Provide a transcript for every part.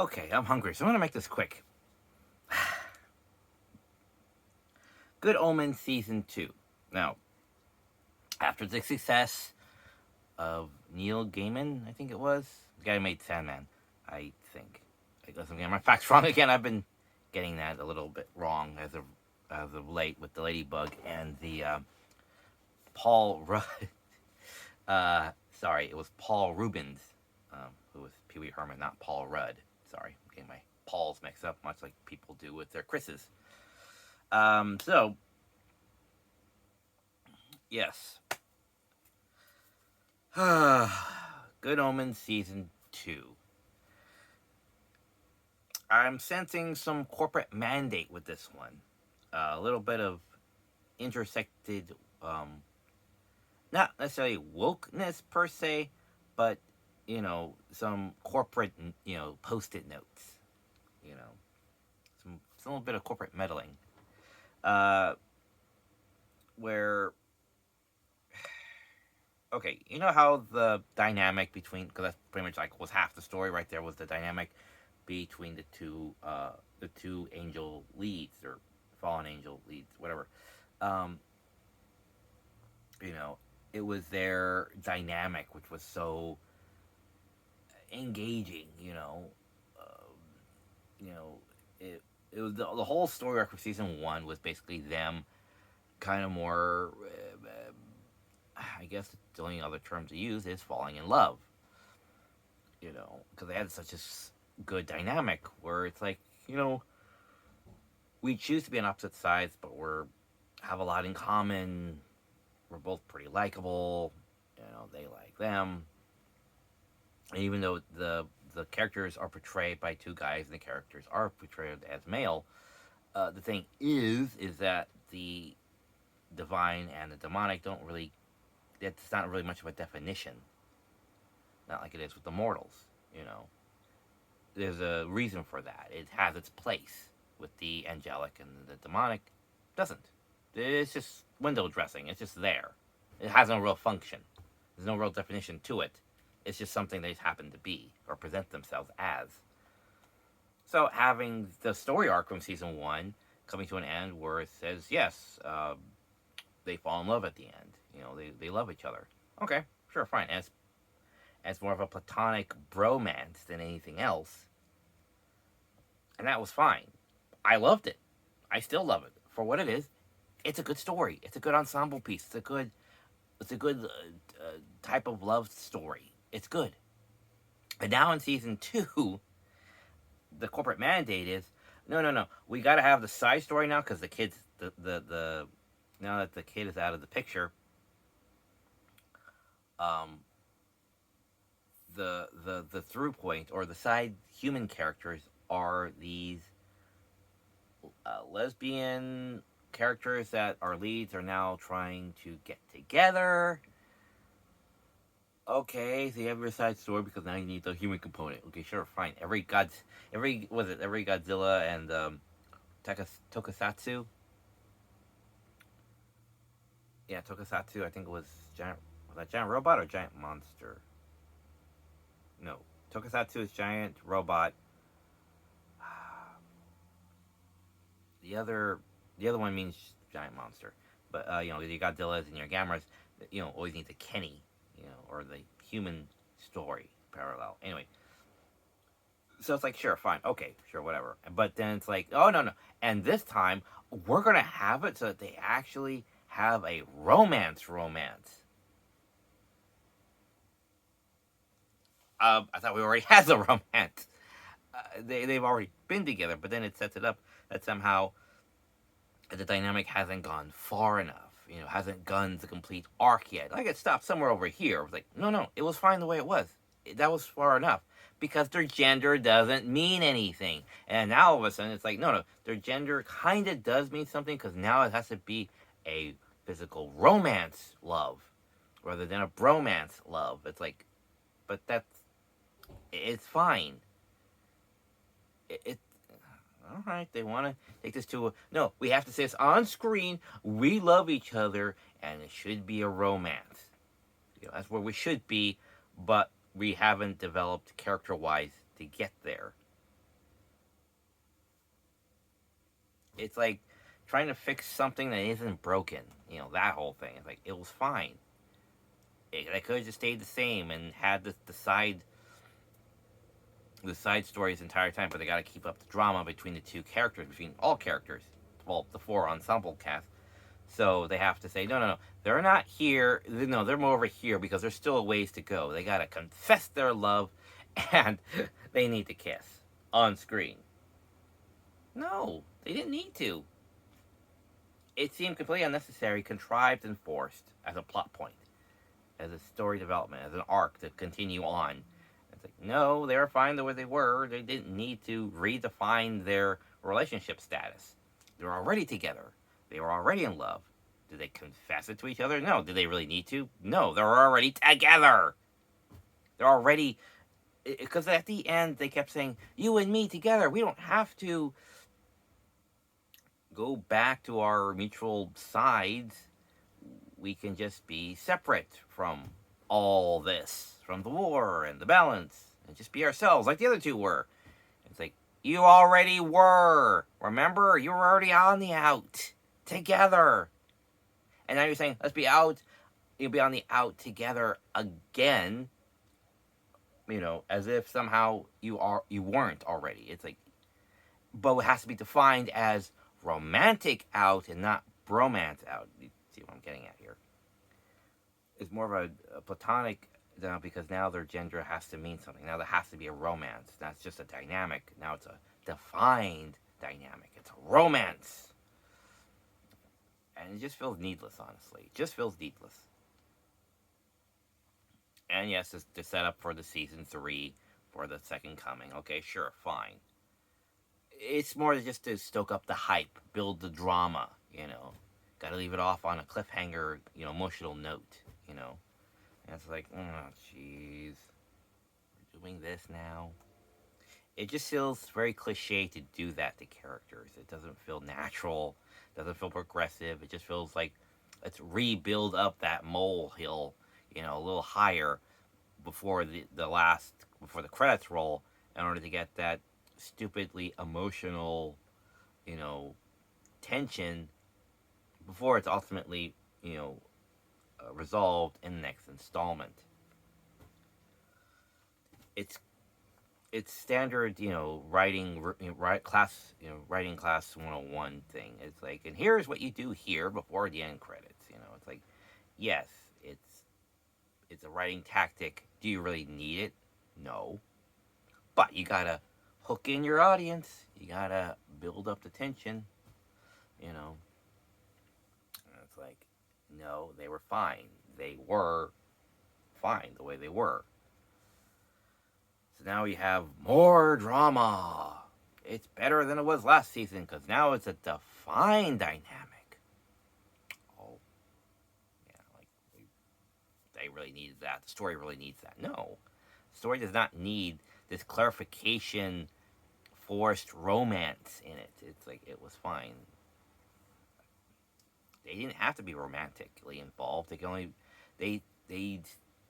Okay, I'm hungry, so I'm gonna make this quick. Good Omens Season 2. Now, after the success of Neil Gaiman, I think it was, the guy who made Sandman, I think. I guess I'm getting my facts wrong again. I've been getting that a little bit wrong as of late with the Ladybug and the Paul Rudd. Sorry, it was Paul Rubens, who was Pee Wee Herman, not Paul Rudd. Sorry, I'm getting my Pauls mixed up, much like people do with their Chris's. So, yes. Good Omens Season 2. I'm sensing some corporate mandate with this one. A little bit of intersected, not necessarily wokeness per se, but, some corporate, post-it notes. You know, some little bit of corporate meddling. Where okay, you know how the dynamic between, because that's pretty much like was half the story right there, was the dynamic between the two angel leads, or fallen angel leads, whatever. Um, you know, it was their dynamic which was so engaging. Um, you know, it was the whole story arc of season one was basically them kind of more. I guess the only other term to use is falling in love. Because they had such a good dynamic where it's like, we choose to be on opposite sides, but have a lot in common. We're both pretty likable. They like them. And even though the characters are portrayed by two guys and the characters are portrayed as male, the thing is that the divine and the demonic don't really. It's not really much of a definition. Not like it is with the mortals. You know, there's a reason for that. It has its place with the angelic, and the demonic doesn't. It's just window dressing. It's just there. It has no real function. There's no real definition to it. It's just something they happen to be or present themselves as. So having the story arc from season one coming to an end where it says, yes, they fall in love at the end. They love each other. Okay, sure, fine. As more of a platonic bromance than anything else. And that was fine. I loved it. I still love it. For what it is, it's a good story. It's a good ensemble piece. It's a good type of love story. It's good. And now in season two, the corporate mandate is no, no, no. We got to have the side story now because the kids, the now that the kid is out of the picture, um, the through point or the side human characters are these lesbian characters that our leads are now trying to get together. Okay, so you have your side story because now you need the human component. Okay, sure, fine. Every Godzilla and Tokusatsu. Yeah, Tokusatsu. I think it was giant. Was that giant robot or giant monster? No, Tokusatsu is giant robot. The other, the other one means giant monster. But your Godzillas and your Gammas, always needs a Kenny, or the human story parallel. Anyway, so it's like, sure, fine, okay, sure, whatever. But then it's like, oh no, no, and this time we're gonna have it so that they actually have a romance. I thought we already had the romance. They've already been together, but then it sets it up that somehow the dynamic hasn't gone far enough. Hasn't gone the complete arc yet. Like it stopped somewhere over here. It was like, no, no, it was fine the way it was. That was far enough because their gender doesn't mean anything. And now all of a sudden it's like, no, no, their gender kind of does mean something because now it has to be a physical romance love rather than a bromance love. It's like, but it's fine. It all right, they want to take this to no, we have to say this on screen. We love each other, and it should be a romance. That's where we should be, but we haven't developed character-wise to get there. It's like trying to fix something that isn't broken. That whole thing. It's like, it was fine. They could have just stayed the same and had the side stories the entire time, but they got to keep up the drama between the two characters, between all characters. Well, the four ensemble cast. So they have to say, no, no, no, they're not here. No, they're more over here because there's still a ways to go. They got to confess their love, and they need to kiss on screen. No, they didn't need to. It seemed completely unnecessary, contrived, and forced as a plot point, as a story development, as an arc to continue on. It's like, no, they were fine the way they were. They didn't need to redefine their relationship status. They were already together. They were already in love. Did they confess it to each other? No. Did they really need to? No. They're already together. They're already... Because at the end, they kept saying, you and me together. We don't have to go back to our mutual sides. We can just be separate from all this, from the war and the balance, and just be ourselves like the other two were. It's like, you already were. Remember? You were already on the out together. And now you're saying, let's be out. You'll be on the out together again. As if somehow you weren't already. It's like, but it has to be defined as romantic out and not bromance out. You see what I'm getting at here? It's more of a platonic now, because now their gender has to mean something. Now there has to be a romance. That's just a dynamic. Now it's a defined dynamic. It's a romance. And it just feels needless, honestly. It just feels needless. And yes, it's to set up for the season 3, for the second coming. Okay, sure, fine. It's more just to stoke up the hype, build the drama, Gotta leave it off on a cliffhanger, emotional note, And it's like, oh, jeez. We're doing this now. It just feels very cliche to do that to characters. It doesn't feel natural. Doesn't feel progressive. It just feels like, let's rebuild up that molehill, a little higher before before the credits roll, in order to get that stupidly emotional, tension before it's ultimately, resolved in the next installment. It's standard, writing writing class 101 thing. It's like, and here's what you do here before the end credits. It's like, yes, it's a writing tactic. Do you really need it? No. But you gotta hook in your audience. You gotta build up the tension. And it's like, no, they were fine. They were fine the way they were. So now we have more drama. It's better than it was last season, because now it's a defined dynamic. Oh, yeah, like, they really needed that. The story really needs that. No, the story does not need this clarification, forced romance in it. It's like, it was fine. They didn't have to be romantically involved. They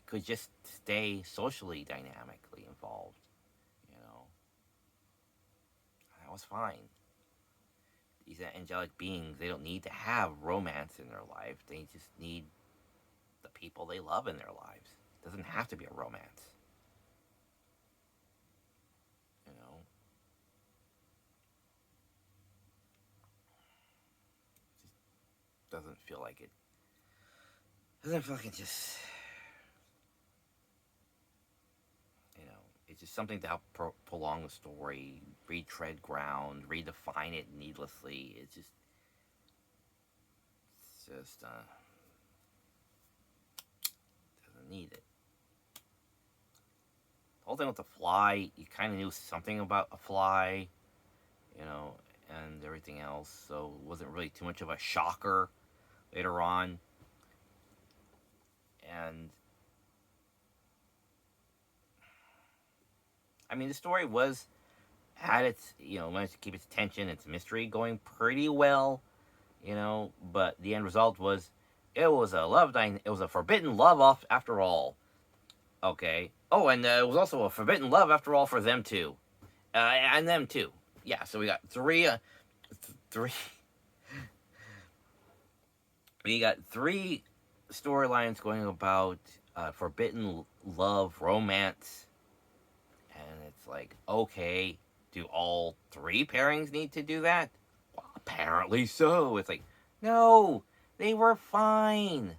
could just stay socially dynamically involved. That was fine. These angelic beings, they don't need to have romance in their life. They just need the people they love in their lives. It doesn't have to be a romance. It just doesn't feel like it. Doesn't feel like it just... It's just something to help prolong the story, retread ground, redefine it needlessly. It's just doesn't need it. The whole thing with the fly, you kind of knew something about a fly, and everything else, so it wasn't really too much of a shocker later on. And the story had its, managed to keep its tension, its mystery going pretty well, but the end result was, it was a forbidden love after all. Okay. Oh, and it was also a forbidden love after all for them too. And them too. Yeah, so we got three. We got three storylines going about forbidden love, romance, and it's like, okay, do all three pairings need to do that? Well, apparently so. It's like, no, they were fine.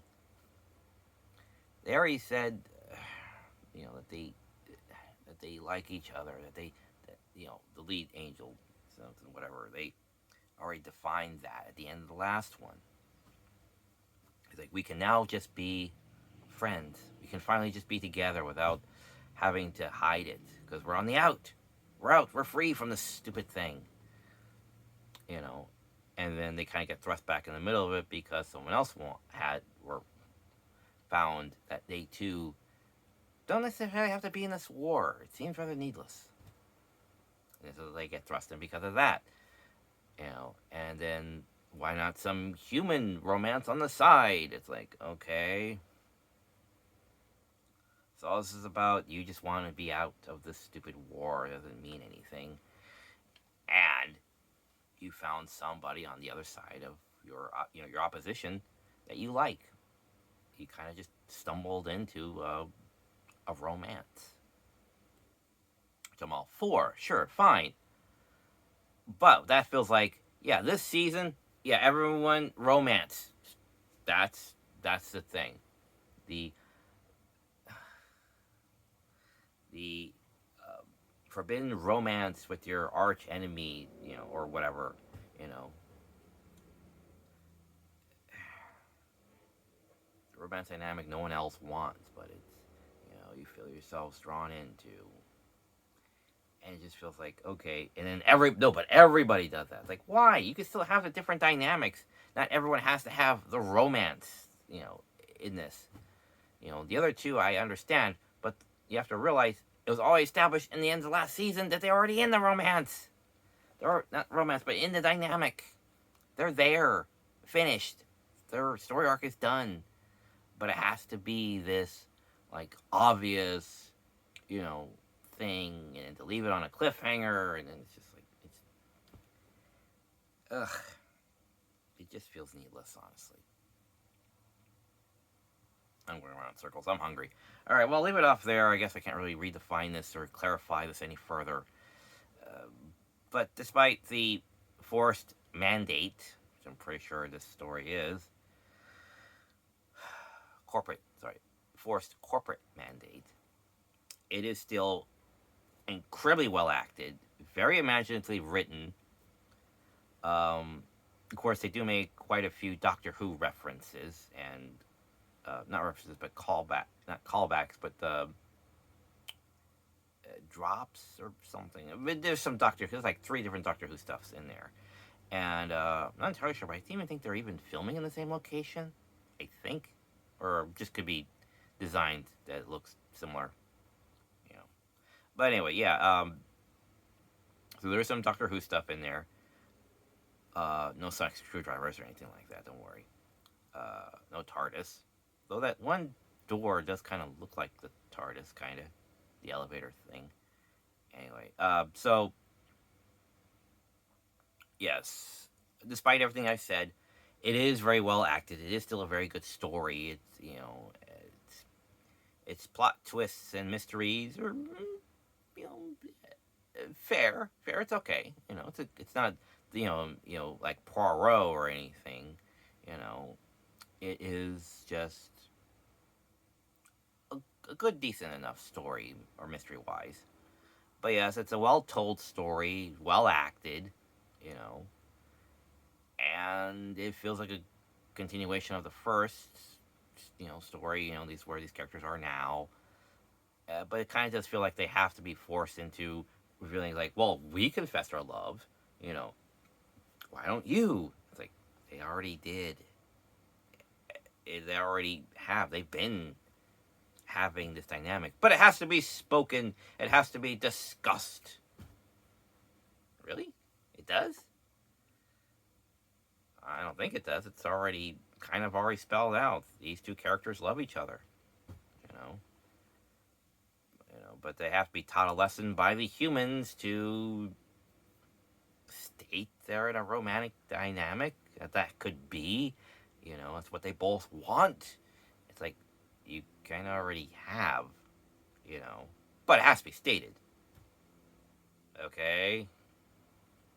They already said, that they like each other, that the lead angel, something, whatever, they already defined that at the end of the last one. It's like, we can now just be friends. We can finally just be together without having to hide it, because we're on the out. We're out. We're free from this stupid thing. You know, and then they kind of get thrust back in the middle of it because someone else were found that they too don't necessarily have to be in this war. It seems rather needless. And so they get thrust in because of that. And then why not some human romance on the side? It's like, okay. So all this is about, you just want to be out of this stupid war. It doesn't mean anything. And you found somebody on the other side of your opposition that you like. You kind of just stumbled into a romance. Which I'm all for. Sure, fine. But that feels like, yeah, this season, yeah, everyone romance. That's the thing. The forbidden romance with your arch enemy, or whatever, romance dynamic no one else wants, but it's, you feel yourselves drawn into. And it just feels like, okay, and then but everybody does that. It's like, why? You can still have the different dynamics. Not everyone has to have the romance, in this. The other two I understand, but you have to realize it was already established in the end of the last season that they're already in the romance. They're not romance, but in the dynamic. They're there, finished. Their story arc is done. But it has to be this, like, obvious, thing, and to leave it on a cliffhanger, and then it's just like, it just feels needless, honestly. I'm going around in circles. I'm hungry. All right, well, leave it off there. I guess I can't really redefine this or clarify this any further. But despite the forced mandate, which I'm pretty sure this story is, forced corporate mandate, it is still incredibly well acted, very imaginatively written. Of course, they do make quite a few Doctor Who references, and not references, but not callbacks, but drops or something. But there's some there's like 3 different Doctor Who stuffs in there, and I'm not entirely sure, but I even think they're even filming in the same location. I think, or just could be designed that it looks similar. But anyway, yeah. So there's some Doctor Who stuff in there. No sonic screwdrivers or anything like that. Don't worry. No TARDIS. Though that one door does kind of look like the TARDIS, kind of. The elevator thing. Anyway, so yes, despite everything I've said, it is very well acted. It is still a very good story. It's its plot twists and mysteries are, fair. It's okay. It's not like Poirot or anything. It is just a good, decent enough story, or mystery wise. But yes, it's a well told story, well acted, and it feels like a continuation of the first, story. Where these characters are now. But it kind of does feel like they have to be forced into revealing, like, well, we confessed our love, why don't you? It's like, they already did. They already have. They've been having this dynamic. But it has to be spoken. It has to be discussed. Really? It does? I don't think it does. It's already spelled out. These 2 characters love each other. But they have to be taught a lesson by the humans to state they're in a romantic dynamic. That could be, that's what they both want. It's like you kind of already have, but it has to be stated. Okay,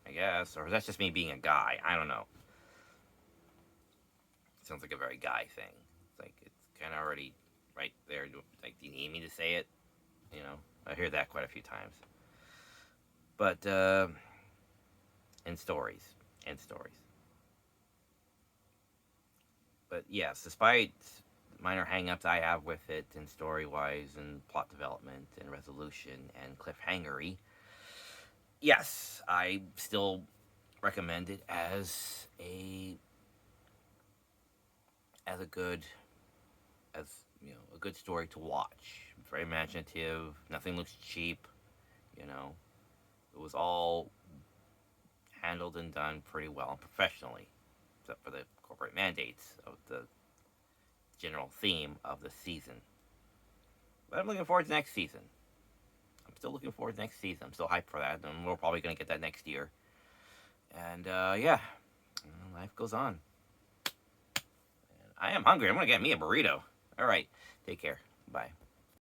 I guess, or that's just me being a guy. I don't know. Sounds like a very guy thing. It's like it's kind of already right there. Like, do you need me to say it? I hear that quite a few times. But in stories, in stories. But yes, despite minor hangups I have with it in story wise and plot development and resolution and cliffhangery, yes, I still recommend it as a good as a good story to watch. Very imaginative. Nothing looks cheap. You know, it was all handled and done pretty well and professionally, except for the corporate mandates of the general theme of the season. But I'm looking forward to next season. I'm still looking forward to next season. I'm still hyped for that, and we're probably going to get that next year. And yeah, life goes on. And I am hungry. I'm going to get me a burrito. All right, take care. Bye.